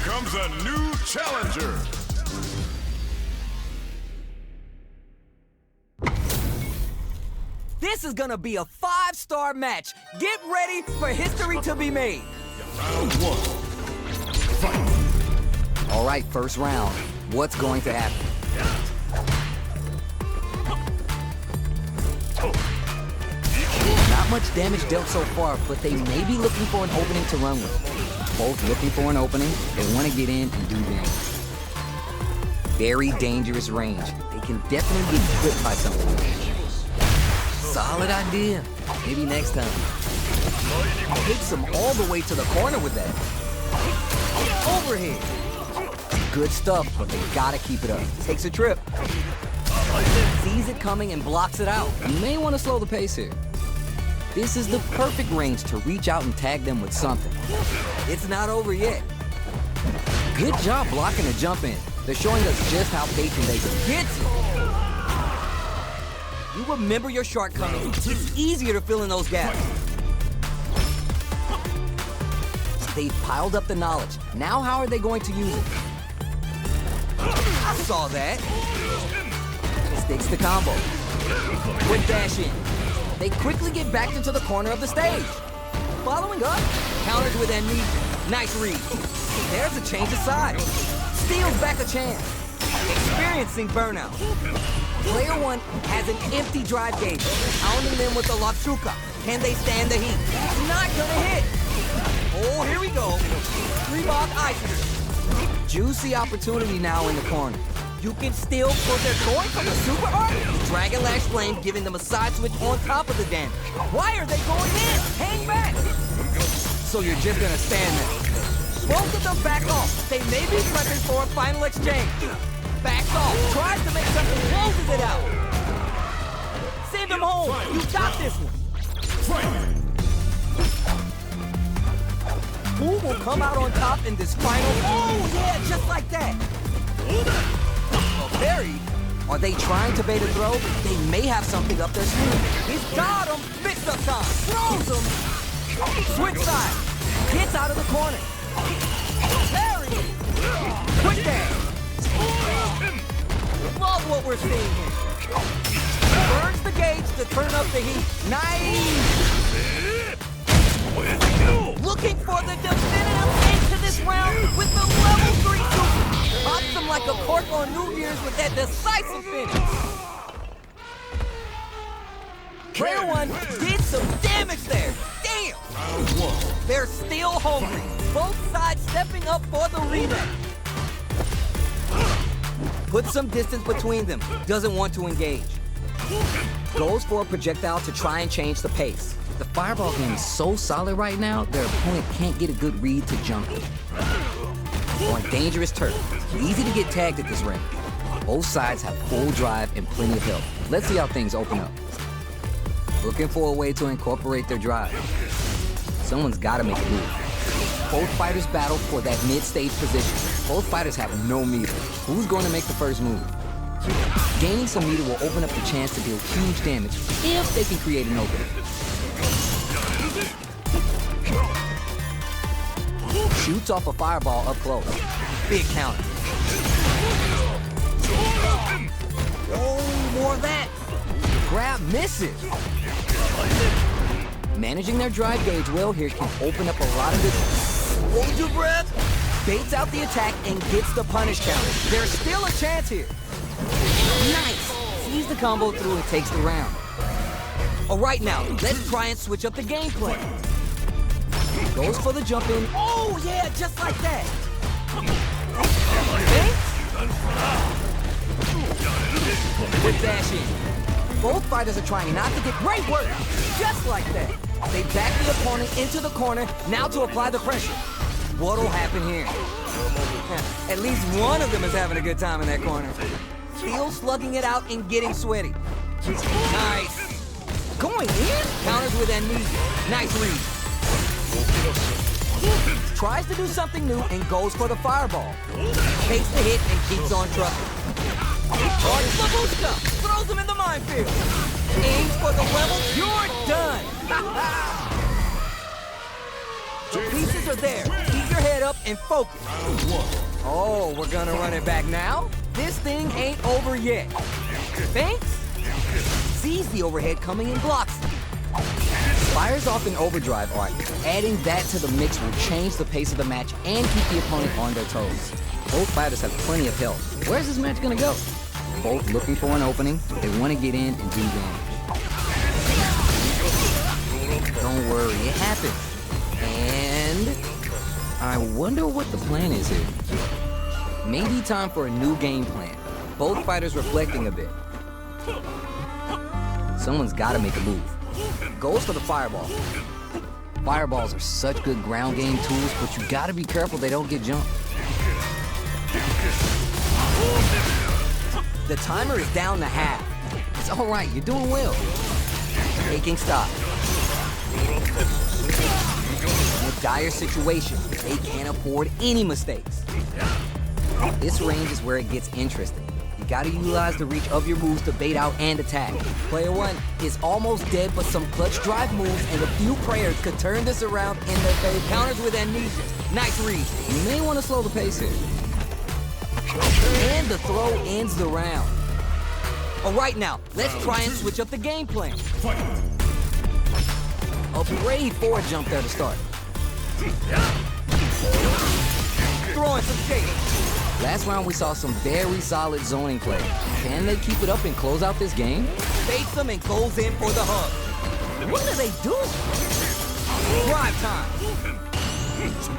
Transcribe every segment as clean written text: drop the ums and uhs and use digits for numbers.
comes a new challenger. This is gonna be a 5-star match. Get ready for history to be made. Round 1. Fight. All right, first round. What's going to happen? Not much damage dealt so far, but they may be looking for an opening to run with. Both looking for an opening. They want to get in and do damage. Very dangerous range. They can definitely get clipped by something. Solid idea. Maybe next time. Takes them all the way to the corner with that. Overhead. Good stuff, but they gotta keep it up. Takes a trip. Sees it coming and blocks it out. You may want to slow the pace here. This is the perfect range to reach out and tag them with something. It's not over yet. Good job blocking a jump in. They're showing us just how patient they can get. You remember your shortcomings. It's easier to fill in those gaps. They've piled up the knowledge. Now how are they going to use it? I saw that. Sticks the combo. Quick dash in. They quickly get backed into the corner of the stage. Following up, counters with amnesia. Nice read. There's a change of sides. Steals back a chance. Experiencing burnout. Player 1 has an empty drive gauge, pounding them with the Latsuka. Can they stand the heat? Not gonna hit. Oh, here we go. 3-block ice. Juicy opportunity now in the corner. You can still put their going for the super art. Dragon Lash Flame giving them a side switch on top of the damage. Why are they going in? Hang back. So you're just gonna stand there. Both of them back off. They may be prepping for a final exchange. Backs off, tries to make something, closes it out. Send him home. You got this one. Who will come out on top in this final? Oh, yeah, just like that. Buried. Are they trying to bait a throw? They may have something up their sleeve. He's got him. Mix-up time. Throws him. Switch side. Gets out of the corner. Buried. Quick dash. Love what we're seeing here. Burns the gauge to turn up the heat. Nice. Looking for the definitive end to this round with the level 3 super. Pops them like a cork on New Year's with that decisive finish. Player 1 did some damage there. Damn. They're still hungry. Both sides stepping up for the rematch. Put some distance between them. Doesn't want to engage. Goes for a projectile to try and change the pace. The fireball game is so solid right now, their opponent can't get a good read to jump in. On dangerous turf, easy to get tagged at this range. Both sides have full drive and plenty of health. Let's see how things open up. Looking for a way to incorporate their drive. Someone's got to make a move. Both fighters battle for that mid-stage position. Both fighters have no meter. Who's going to make the first move? Gaining some meter will open up the chance to deal huge damage if they can create an opening. Shoots off a fireball up close. Big counter. Oh, more of that. Grab misses. Managing their drive gauge well here can open up a lot of good. Hold your breath. Baits out the attack and gets the punish counter. There's still a chance here. Nice. Sees the combo through and takes the round. All right, now, let's try and switch up the gameplay. Goes for the jump in. Oh, yeah, just like that. Quick dash in. Both fighters are trying not to get great work. Just like that. They back the opponent into the corner, now to apply the pressure. What'll happen here? At least one of them is having a good time in that corner. Still slugging it out and getting sweaty. Nice. Going in? Counters with amnesia. Nice read. Tries to do something new and goes for the fireball. Takes the hit and keeps on trucking. Charges Labushka. Throws him in the minefield. Aims for the level. You're done. The pieces are there. Keep your head up and focus. Oh, we're gonna run it back now? This thing ain't over yet. Thanks? Sees the overhead coming and blocks it. Fires off an overdrive art. Adding that to the mix will change the pace of the match and keep the opponent on their toes. Both fighters have plenty of health. Where's this match gonna go? Both looking for an opening. They want to get in and do damage. Don't worry, it happens. And I wonder what the plan is here. Maybe time for a new game plan. Both fighters reflecting a bit. Someone's got to make a move. Goes for the fireball. Fireballs are such good ground game tools, but you got to be careful they don't get jumped. The timer is down to half. It's all right, you're doing well. Taking stock. In a dire situation, they can't afford any mistakes. This range is where it gets interesting. You gotta utilize the reach of your moves to bait out and attack. Player one is almost dead, but some clutch drive moves and a few prayers could turn this around in their favor. Counters with amnesia. Nice read. You may want to slow the pace here. And the throw ends the round. All right now, let's try and switch up the game plan. A brave forward jump there to start. Throwing some shade. Last round we saw some very solid zoning play. Can they keep it up and close out this game? Baits them and goes in for the hug. What do they do? Drive time.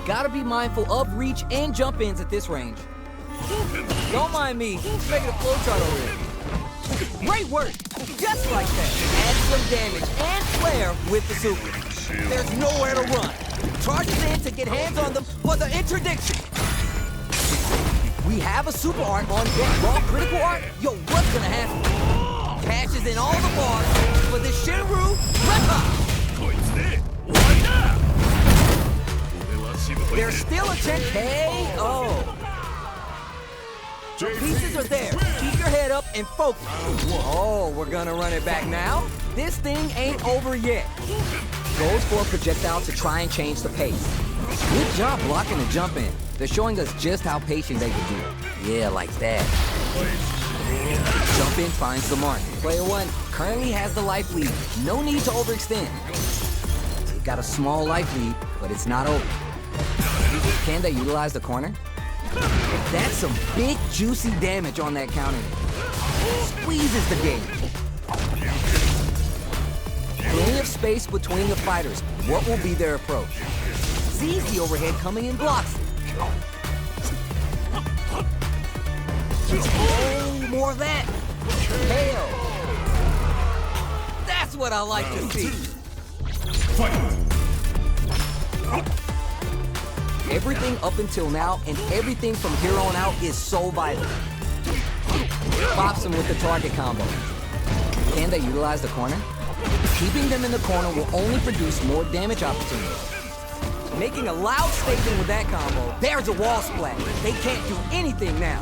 Gotta be mindful of reach and jump ins at this range. Don't mind me, making a flowchart over here. Great work, just like that. Add some damage and flare with the super. There's nowhere to run. Charges in to get hands on them for the interdiction. We have a super art on deck. Raw critical art? Yo, what's gonna happen? Cashes in all the bars for the Shinru Reppa. There's still a 10K. Oh. Pieces are there. Keep your head up and focus. Oh, we're gonna run it back now? This thing ain't over yet. Goes for a projectile to try and change the pace. Good job blocking the jump in. They're showing us just how patient they can be. Yeah, like that. Jump in finds the mark. Player one currently has the life lead. No need to overextend. They've got a small life lead, but it's not over. Can they utilize the corner? That's some big, juicy damage on that counter. Squeezes the game. Plenty of space between the fighters. What will be their approach? Sees the overhead coming and blocks it. Oh, more of that. Hell. That's what I like to see. Everything up until now and everything from here on out is so vital. Pops him with the target combo. Can they utilize the corner? Keeping them in the corner will only produce more damage opportunities. Making a loud statement with that combo, there's a wall splat. They can't do anything now.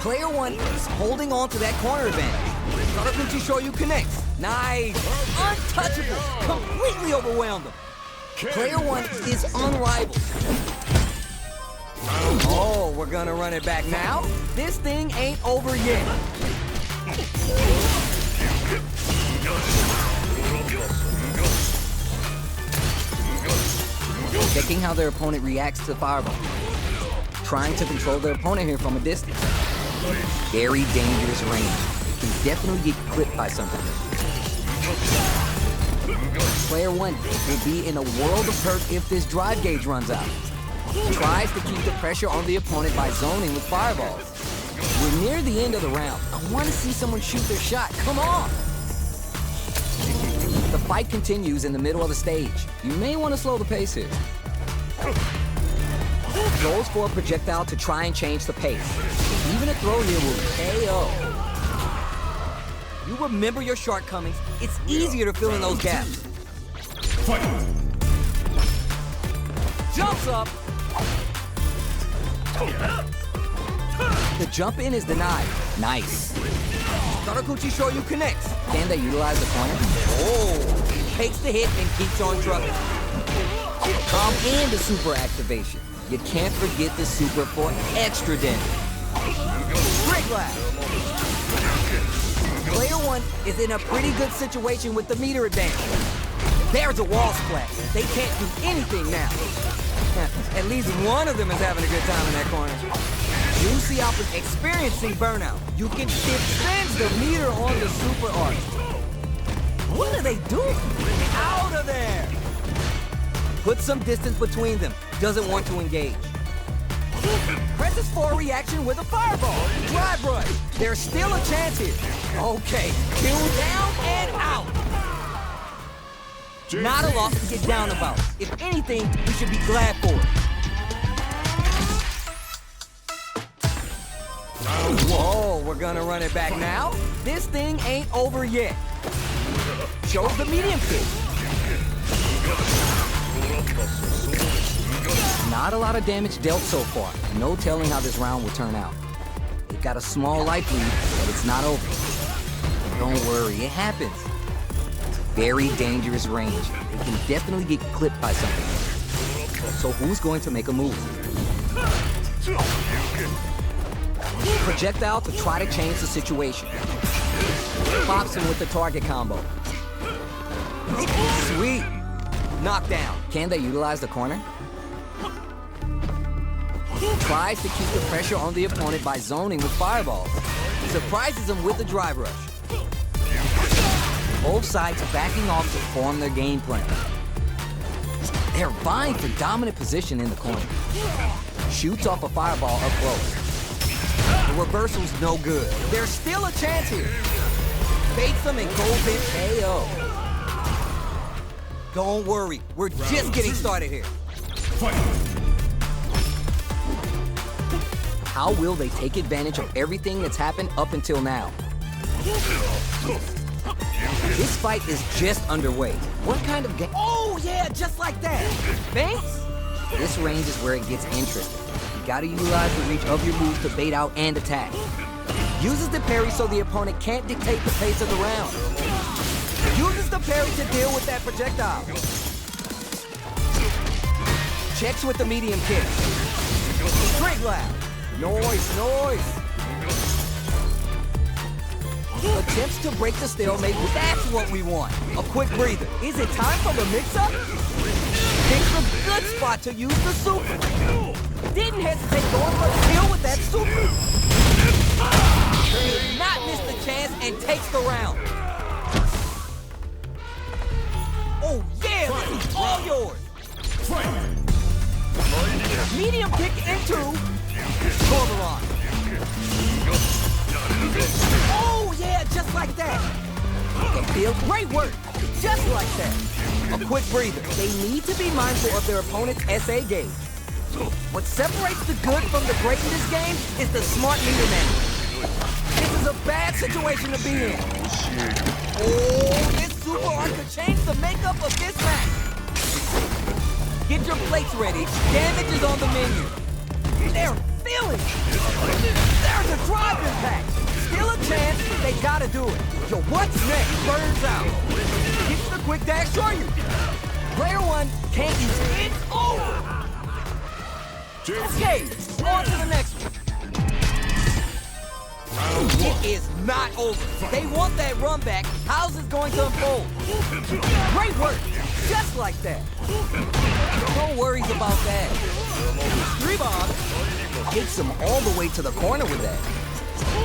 Player one is holding on to that corner advantage. Kojackkira show you connects. Nice. Untouchable. Completely overwhelmed them. Player one is unrivaled. Oh, we're gonna run it back now? This thing ain't over yet. Checking how their opponent reacts to the fireball. Trying to control their opponent here from a distance. Very dangerous range. Can definitely get clipped by something. Player one will be in a world of hurt if this drive gauge runs out. Tries to keep the pressure on the opponent by zoning with fireballs. We're near the end of the round. I want to see someone shoot their shot. Come on! The fight continues in the middle of the stage. You may want to slow the pace here. Goes for a projectile to try and change the pace. Even a throw here will KO. You remember your shortcomings. It's easier to fill in those gaps. Jumps up. The jump in is denied. Nice. Kojackkira show you connects. Can they utilize the corner? Oh, takes the hit and keeps on trucking. And a super activation. You can't forget the super for extra damage. Trick Blast! Player 1 is in a pretty good situation with the meter advantage. There's a wall splat. They can't do anything now. At least one of them is having a good time in that corner. Juicy Alpha's experiencing burnout. You can defend the meter on the super arc. What are they doing? Out of there! Put some distance between them. Doesn't want to engage. Presses for a reaction with a fireball. Drive rush. There's still a chance here. Okay, kill down and out. Not a loss to get down about. If anything, we should be glad for it. Whoa, we're gonna run it back now? This thing ain't over yet. Shows the medium kick. Not a lot of damage dealt so far. No telling how this round will turn out. It got a small life lead, but it's not over. Don't worry, it happens. Very dangerous range. They can definitely get clipped by something. So who's going to make a move? Projectile to try to change the situation. Pops him with the target combo. Sweet. Knockdown. Can they utilize the corner? Tries to keep the pressure on the opponent by zoning with fireballs. Surprises him with the drive rush. Both sides backing off to form their game plan. They're vying for dominant position in the corner. Shoots off a fireball up close. The reversal's no good. There's still a chance here. Baits them and goes in KO. Don't worry, we're just getting started here. How will they take advantage of everything that's happened up until now? This fight is just underway. What kind of game? Oh yeah, just like that. Thanks? This range is where it gets interesting. You gotta utilize the reach of your moves to bait out and attack. Uses the parry so the opponent can't dictate the pace of the round. Uses the parry to deal with that projectile. Checks with the medium kick. Trig lap. Noise. Attempts to break the stalemate. That's what we want. A quick breather. Is it time for the mix-up? Picks a good spot to use the super. Didn't hesitate going for the kill with that super. Did not miss the chance and takes the round. Oh yeah, this is all yours. Medium kick into Corberon. Oh yeah, just like that. The field, great work. Just like that. A quick breather. They need to be mindful of their opponent's SA gauge. What separates the good from the great in this game is the smart meter management. This is a bad situation to be in. Oh, this super art could change the makeup of this match. Get your plates ready. Damage is on the menu. They're feeling it. There's a drive impact. Still a chance. They gotta do it. Yo, what's next? Burns out. Gets the quick dash for you. Player 1 can't use it. It's over. Okay, on to the next one. It is not over. They want that run back. How's this going to unfold? Great work. Just like that. No worries about that. 3 bombs. Takes them all the way to the corner with that.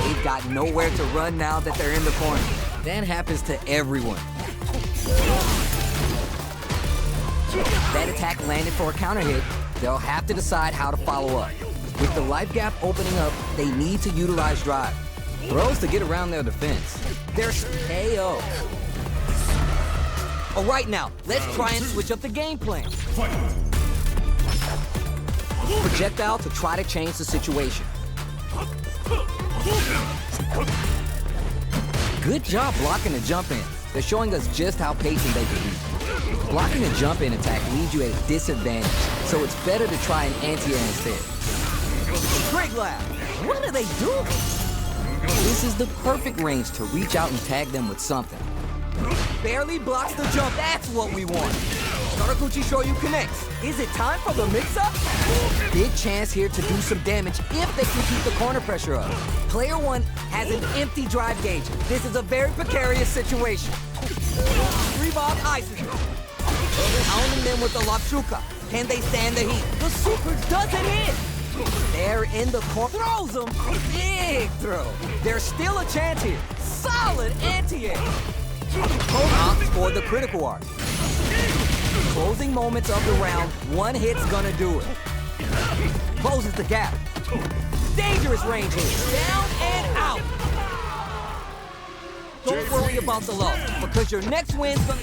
They've got nowhere to run now that they're in the corner. That happens to everyone. That attack landed for a counter hit. They'll have to decide how to follow up. With the life gap opening up, they need to utilize drive. Throws to get around their defense. There's KO. All right now, let's try and switch up the game plan. Projectile to try to change the situation. Good job blocking the jump in. They're showing us just how patient they can be. Blocking a jump in attack leaves you at a disadvantage, so it's better to try an anti-air instead. Trig lap. What are they doing? This is the perfect range to reach out and tag them with something. Barely blocks the jump. That's what we want. Saraguchi Shoyu connects. Is it time for the mix-up? Big chance here to do some damage if they can keep the corner pressure up. Player one has an empty drive gauge. This is a very precarious situation. Reebok ices him. Pounding them with the Lakshuka. Can they stand the heat? The super doesn't hit. They're in the corner. Throws them. Big throw. There's still a chance here. Solid anti-air. Konak scored the critical arc. Closing moments of the round. One hit's gonna do it. Closes the gap. Dangerous range here. Down and out. Don't worry about the loss, because your next win's gonna...